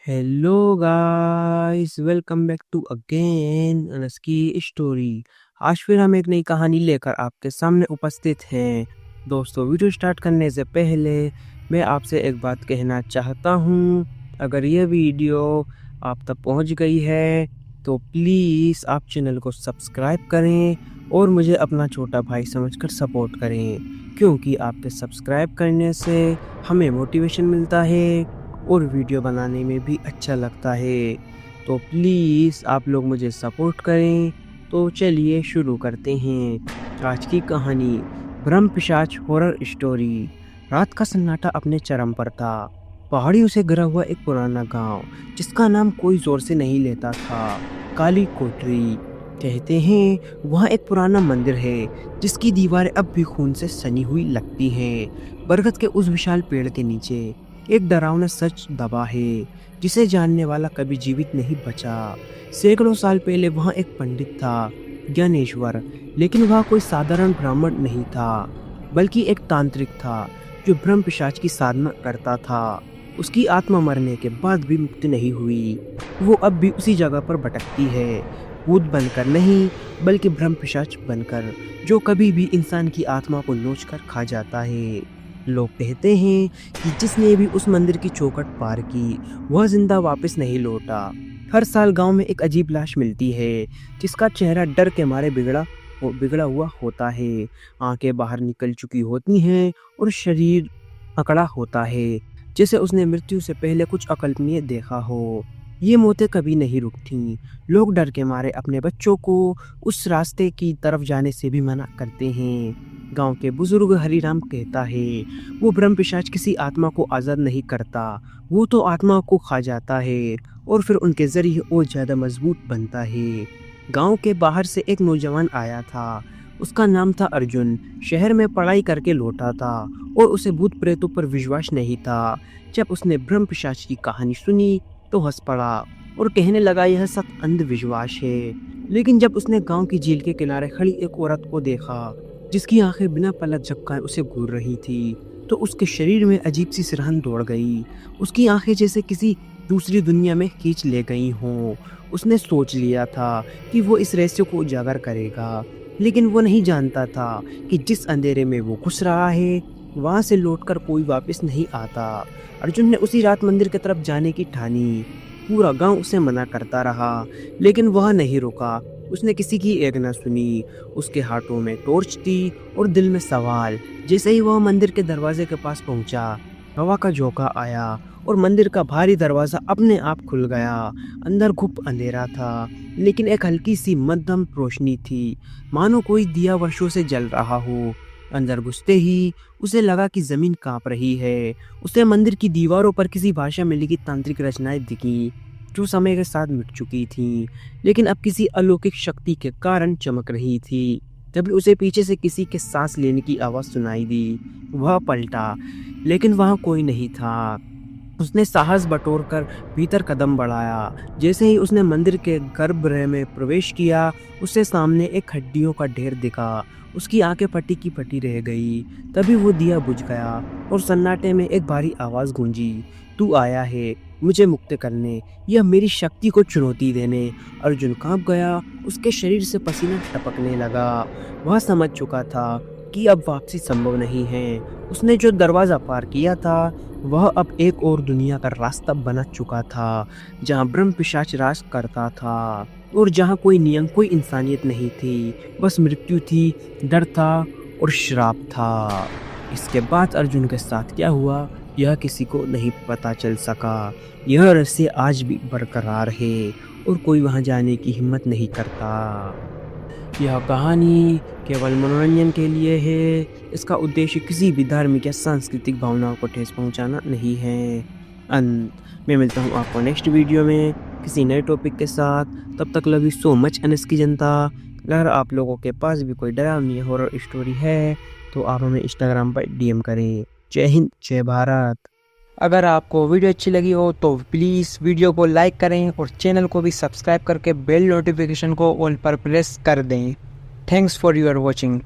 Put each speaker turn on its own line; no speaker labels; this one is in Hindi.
Hello guys, welcome back to again अनस की स्टोरी। आज फिर हम एक नई कहानी लेकर आपके सामने उपस्थित हैं। दोस्तों, वीडियो स्टार्ट करने से पहले मैं आपसे एक बात कहना चाहता हूँ। अगर यह वीडियो आप तक पहुँच गई है तो प्लीज़ आप चैनल को सब्सक्राइब करें और मुझे अपना छोटा भाई समझकर सपोर्ट करें, क्योंकि आपके सब्सक्राइब करने से हमें मोटिवेशन मिलता है और वीडियो बनाने में भी अच्छा लगता है। तो प्लीज़ आप लोग मुझे सपोर्ट करें। तो चलिए शुरू करते हैं आज की कहानी, ब्रह्म पिशाच हॉरर स्टोरी। रात का सन्नाटा अपने चरम पर था। पहाड़ियों से घिरा हुआ एक पुराना गांव, जिसका नाम कोई जोर से नहीं लेता था। काली कोठरी। कहते हैं वहाँ एक पुराना मंदिर है जिसकी दीवारें अब भी खून से सनी हुई लगती हैं। बरगद के उस विशाल पेड़ के नीचे एक डरावना सच दबा है, जिसे जानने वाला कभी जीवित नहीं बचा। सैकड़ों साल पहले वहाँ एक पंडित था, ज्ञानेश्वर। लेकिन वह कोई साधारण ब्राह्मण नहीं था, बल्कि एक तांत्रिक था जो ब्रह्म पिशाच की साधना करता था। उसकी आत्मा मरने के बाद भी मुक्ति नहीं हुई। वो अब भी उसी जगह पर भटकती है, भूत बनकर नहीं, बल्कि ब्रह्म पिशाच बनकर, जो कभी भी इंसान की आत्मा को नोच कर खा जाता है। लोग कहते हैं कि जिसने भी उस मंदिर की चौखट पार की, वह जिंदा वापस नहीं लौटा। हर साल गांव में एक अजीब लाश मिलती है, जिसका चेहरा डर के मारे बिगड़ा हुआ होता है। आंखें बाहर निकल चुकी होती हैं और शरीर अकड़ा होता है, जैसे उसने मृत्यु से पहले कुछ अकल्पनीय देखा हो। ये मौतें कभी नहीं रुकती। लोग डर के मारे अपने बच्चों को उस रास्ते की तरफ जाने से भी मना करते हैं। गांव के बुजुर्ग हरिराम कहता है, वो ब्रह्म पिशाच किसी आत्मा को आज़ाद नहीं करता, वो तो आत्मा को खा जाता है और फिर उनके जरिए और ज़्यादा मजबूत बनता है। गांव के बाहर से एक नौजवान आया था। उसका नाम था अर्जुन। शहर में पढ़ाई करके लौटा था और उसे भूत प्रेतों पर विश्वास नहीं था। जब उसने ब्रह्म पिशाच की कहानी सुनी तो हंस पड़ा और कहने लगा, यह सब अंधविश्वास है। लेकिन जब उसने गांव की झील के किनारे खड़ी एक औरत को देखा, जिसकी आंखें बिना पलक झपकाए उसे घूर रही थी, तो उसके शरीर में अजीब सी सिरहन दौड़ गई। उसकी आंखें जैसे किसी दूसरी दुनिया में खींच ले गई हों। उसने सोच लिया था कि वो इस रहस्य को उजागर करेगा, लेकिन वो नहीं जानता था कि जिस अंधेरे में वो घुस रहा है, वहां से लौटकर कोई वापस नहीं आता। अर्जुन ने उसी रात मंदिर की तरफ जाने की ठानी। पूरा गांव उसे मना करता रहा, लेकिन वह नहीं रुका। उसने किसी की एक न सुनी। उसके हाथों में टॉर्च थी और दिल में सवाल। जैसे ही वह मंदिर के दरवाजे के पास पहुंचा, हवा का झोंका आया और मंदिर का भारी दरवाजा अपने आप खुल गया। अंदर घुप अंधेरा था, लेकिन एक हल्की सी मध्यम रोशनी थी, मानो कोई दिया वर्षों से जल रहा हो। अंदर घुसते ही उसे लगा कि जमीन कांप रही है। उसे मंदिर की दीवारों पर किसी भाषा में लिखी तांत्रिक रचनाएं दिखी, जो समय के साथ मिट चुकी थीं, लेकिन अब किसी अलौकिक शक्ति के कारण चमक रही थी। जब उसे पीछे से किसी के सांस लेने की आवाज सुनाई दी, वह पलटा, लेकिन वहां कोई नहीं था। उसने साहस बटोरकर भीतर कदम बढ़ाया। जैसे ही उसने मंदिर के गर्भगृह में प्रवेश किया, उससे सामने एक हड्डियों का ढेर दिखा। उसकी आंखें फटी की फटी रह गई। तभी वो दिया बुझ गया और सन्नाटे में एक भारी आवाज गूंजी, तू आया है मुझे मुक्त करने, यह मेरी शक्ति को चुनौती देने। अर्जुन कांप गया, उसके शरीर से पसीना टपकने लगा। वह समझ चुका था कि अब वापसी संभव नहीं है। उसने जो दरवाजा पार किया था, वह अब एक और दुनिया का रास्ता बना चुका था, जहां ब्रह्म पिशाच राज करता था और जहां कोई नियम, कोई इंसानियत नहीं थी, बस मृत्यु थी, डर था और श्राप था। इसके बाद अर्जुन के साथ क्या हुआ, यह किसी को नहीं पता चल सका। यह रहस्य आज भी बरकरार है और कोई वहां जाने की हिम्मत नहीं करता। यह कहानी केवल मनोरंजन के लिए है। इसका उद्देश्य किसी भी धार्मिक या सांस्कृतिक भावनाओं को ठेस पहुंचाना नहीं है। मैं मिलता हूं आपको नेक्स्ट वीडियो में किसी नए टॉपिक के साथ। तब तक love you so much NS की जनता। अगर आप लोगों के पास भी कोई डरावनी हॉरर स्टोरी है तो आप हमें इंस्टाग्राम पर डीएम करें। जय हिंद, जय भारत। अगर आपको वीडियो अच्छी लगी हो तो प्लीज़ वीडियो को लाइक करें और चैनल को भी सब्सक्राइब करके बेल नोटिफिकेशन को ऑल पर प्रेस कर दें। Thanks for your watching.